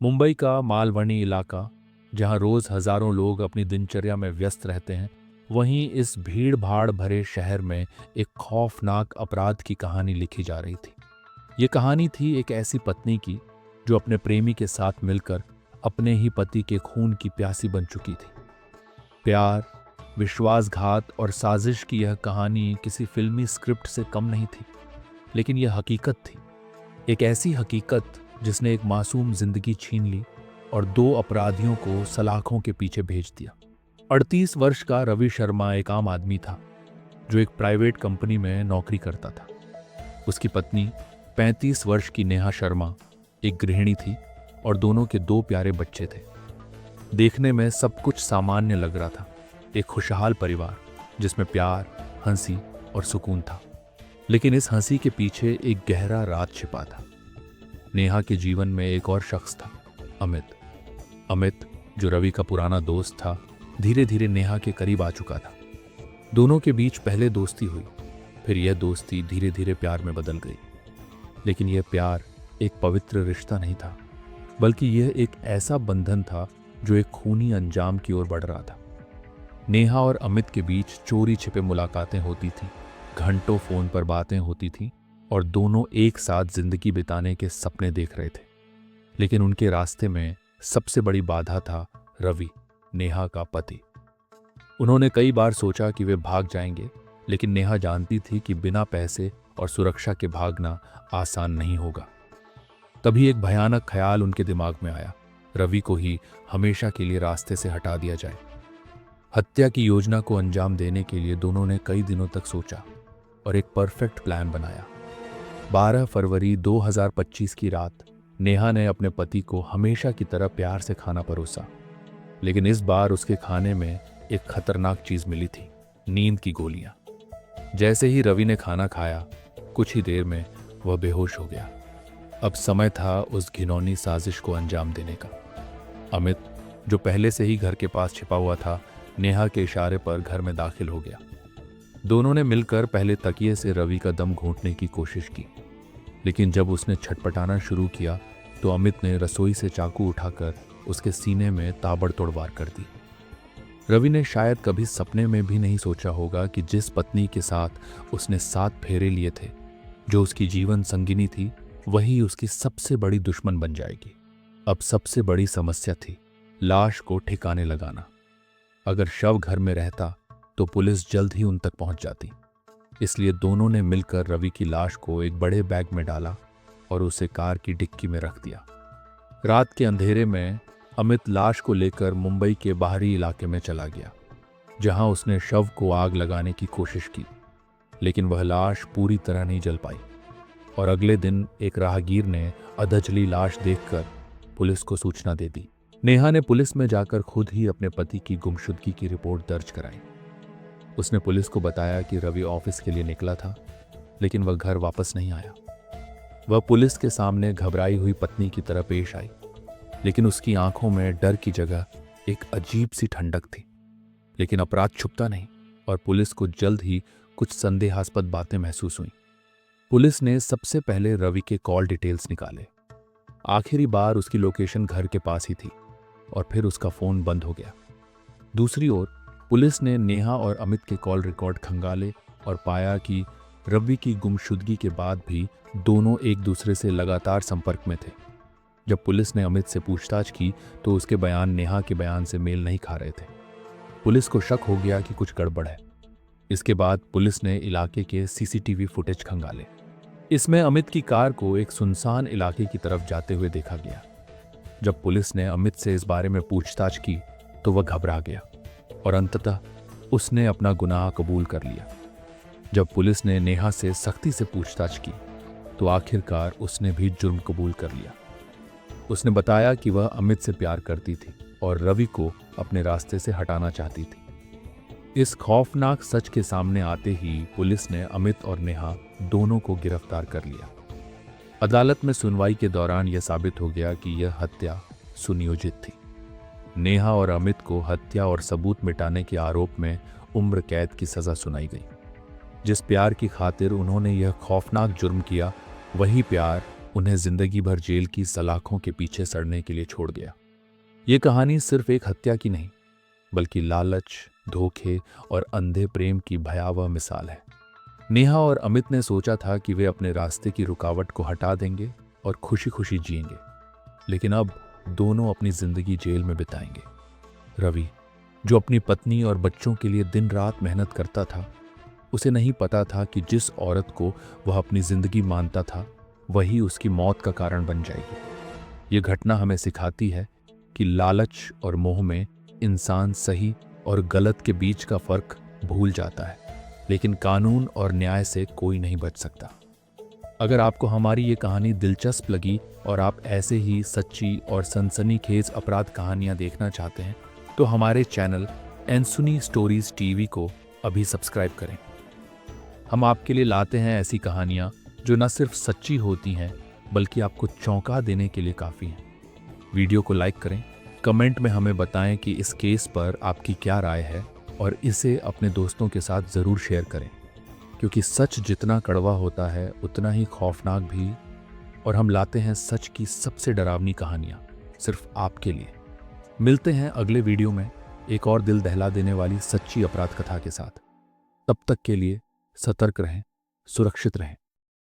मुंबई का मालवनी इलाका, जहां रोज हजारों लोग अपनी दिनचर्या में व्यस्त रहते हैं, वहीं इस भीड़ भाड़ भरे शहर में एक खौफनाक अपराध की कहानी लिखी जा रही थी। ये कहानी थी एक ऐसी पत्नी की जो अपने प्रेमी के साथ मिलकर अपने ही पति के खून की प्यासी बन चुकी थी। प्यार, विश्वासघात और साजिश की यह कहानी किसी फिल्मी स्क्रिप्ट से कम नहीं थी, लेकिन यह हकीकत थी। एक ऐसी हकीकत जिसने एक मासूम जिंदगी छीन ली और दो अपराधियों को सलाखों के पीछे भेज दिया। 38 वर्ष का रवि शर्मा एक आम आदमी था जो एक प्राइवेट कंपनी में नौकरी करता था। उसकी पत्नी 35 वर्ष की नेहा शर्मा एक गृहिणी थी और दोनों के दो प्यारे बच्चे थे। देखने में सब कुछ सामान्य लग रहा था, एक खुशहाल परिवार जिसमें प्यार, हंसी और सुकून था। लेकिन इस हंसी के पीछे एक गहरा राज छिपा था। नेहा के जीवन में एक और शख्स था, अमित। अमित, जो रवि का पुराना दोस्त था, धीरे धीरे नेहा के करीब आ चुका था। दोनों के बीच पहले दोस्ती हुई, फिर यह दोस्ती धीरे धीरे प्यार में बदल गई। लेकिन यह प्यार एक पवित्र रिश्ता नहीं था, बल्कि यह एक ऐसा बंधन था जो एक खूनी अंजाम की ओर बढ़ रहा था। नेहा और अमित के बीच चोरी छिपे मुलाकातें होती थीं, घंटों फोन पर बातें होती थीं और दोनों एक साथ जिंदगी बिताने के सपने देख रहे थे। लेकिन उनके रास्ते में सबसे बड़ी बाधा था रवि, नेहा का पति। उन्होंने कई बार सोचा कि वे भाग जाएंगे, लेकिन नेहा जानती थी कि बिना पैसे और सुरक्षा के भागना आसान नहीं होगा। तभी एक भयानक ख्याल उनके दिमाग में आया, रवि को ही हमेशा के लिए रास्ते से हटा दिया जाए। हत्या की योजना को अंजाम देने के लिए दोनों ने कई दिनों तक सोचा और एक परफेक्ट प्लान बनाया। 12 फरवरी 2025 की रात नेहा ने अपने पति को हमेशा की तरह प्यार से खाना परोसा, लेकिन इस बार उसके खाने में एक खतरनाक चीज मिली थी, नींद की गोलियां। जैसे ही रवि ने खाना खाया, कुछ ही देर में वह बेहोश हो गया। अब समय था उस घिनौनी साजिश को अंजाम देने का। अमित, जो पहले से ही घर के पास छिपा हुआ था, नेहा के इशारे पर घर में दाखिल हो गया। दोनों ने मिलकर पहले तकिए से रवि का दम घोंटने की कोशिश की, लेकिन जब उसने छटपटाना शुरू किया तो अमित ने रसोई से चाकू उठाकर उसके सीने में ताबड़तोड़ वार कर दी। रवि ने शायद कभी सपने में भी नहीं सोचा होगा कि जिस पत्नी के साथ उसने 7 फेरे लिए थे, जो उसकी जीवन संगिनी थी, वही उसकी सबसे बड़ी दुश्मन बन जाएगी। अब सबसे बड़ी समस्या थी लाश को ठिकाने लगाना। अगर शव घर में रहता तो पुलिस जल्द ही उन तक पहुंच जाती। इसलिए दोनों ने मिलकर रवि की लाश को एक बड़े बैग में डाला और उसे कार की डिक्की में रख दिया। रात के अंधेरे में अमित लाश को लेकर मुंबई के बाहरी इलाके में चला गया, जहां उसने शव को आग लगाने की कोशिश की, लेकिन वह लाश पूरी तरह नहीं जल पाई। और अगले दिन एक राहगीर ने अधजली लाश देखकर पुलिस को सूचना दे दी। नेहा ने पुलिस में जाकर खुद ही अपने पति की गुमशुदगी की रिपोर्ट दर्ज कराई। उसने पुलिस को बताया कि रवि ऑफिस के लिए निकला था, लेकिन वह घर वापस नहीं आया। वह पुलिस के सामने घबराई हुई पत्नी की तरह पेश आई, लेकिन उसकी आंखों में डर की जगह एक अजीब सी ठंडक थी। लेकिन अपराध छुपता नहीं और पुलिस को जल्द ही कुछ संदेहास्पद बातें महसूस हुई। पुलिस ने सबसे पहले रवि के कॉल डिटेल्स निकाले। आखिरी बार उसकी लोकेशन घर के पास ही थी और फिर उसका फोन बंद हो गया। दूसरी ओर पुलिस ने नेहा और अमित के कॉल रिकॉर्ड खंगाले और पाया कि रवि की गुमशुदगी के बाद भी दोनों एक दूसरे से लगातार संपर्क में थे। जब पुलिस ने अमित से पूछताछ की तो उसके बयान नेहा के बयान से मेल नहीं खा रहे थे। पुलिस को शक हो गया कि कुछ गड़बड़ है। इसके बाद पुलिस ने इलाके के सीसीटीवी फुटेज खंगाले। इसमें अमित की कार को एक सुनसान इलाके की तरफ जाते हुए देखा गया। जब पुलिस ने अमित से इस बारे में पूछताछ की तो वह घबरा गया और अंततः उसने अपना गुनाह कबूल कर लिया। जब पुलिस ने नेहा से सख्ती से पूछताछ की तो आखिरकार उसने भी जुर्म कबूल कर लिया। उसने बताया कि वह अमित से प्यार करती थी और रवि को अपने रास्ते से हटाना चाहती थी। इस खौफनाक सच के सामने आते ही पुलिस ने अमित और नेहा दोनों को गिरफ्तार कर लिया। अदालत में सुनवाई के दौरान यह साबित हो गया कि यह हत्या सुनियोजित थी। नेहा और अमित को हत्या और सबूत मिटाने के आरोप में उम्र कैद की सजा सुनाई गई। जिस प्यार की खातिर उन्होंने यह खौफनाक जुर्म किया, वही प्यार उन्हें जिंदगी भर जेल की सलाखों के पीछे सड़ने के लिए छोड़ गया। ये कहानी सिर्फ एक हत्या की नहीं, बल्कि लालच, धोखे और अंधे प्रेम की भयावह मिसाल है। नेहा और अमित ने सोचा था कि वे अपने रास्ते की रुकावट को हटा देंगे और खुशी खुशी जिएंगे, लेकिन अब दोनों अपनी जिंदगी जेल में बिताएंगे। रवि, जो अपनी पत्नी और बच्चों के लिए दिन रात मेहनत करता था, उसे नहीं पता था कि जिस औरत को वह अपनी जिंदगी मानता था, वही उसकी मौत का कारण बन जाएगी। ये घटना हमें सिखाती है कि लालच और मोह में इंसान सही और गलत के बीच का फर्क भूल जाता है, लेकिन कानून और न्याय से कोई नहीं बच सकता। अगर आपको हमारी ये कहानी दिलचस्प लगी और आप ऐसे ही सच्ची और सनसनीखेज अपराध कहानियां देखना चाहते हैं, तो हमारे चैनल एनसुनी स्टोरीज टीवी को अभी सब्सक्राइब करें। हम आपके लिए लाते हैं ऐसी कहानियां जो न सिर्फ सच्ची होती हैं, बल्कि आपको चौंका देने के लिए काफ़ी हैं। वीडियो को लाइक करें, कमेंट में हमें बताएं कि इस केस पर आपकी क्या राय है, और इसे अपने दोस्तों के साथ ज़रूर शेयर करें, क्योंकि सच जितना कड़वा होता है उतना ही खौफनाक भी। और हम लाते हैं सच की सबसे डरावनी कहानियां सिर्फ आपके लिए। मिलते हैं अगले वीडियो में एक और दिल दहला देने वाली सच्ची अपराध कथा के साथ। तब तक के लिए सतर्क रहें, सुरक्षित रहें।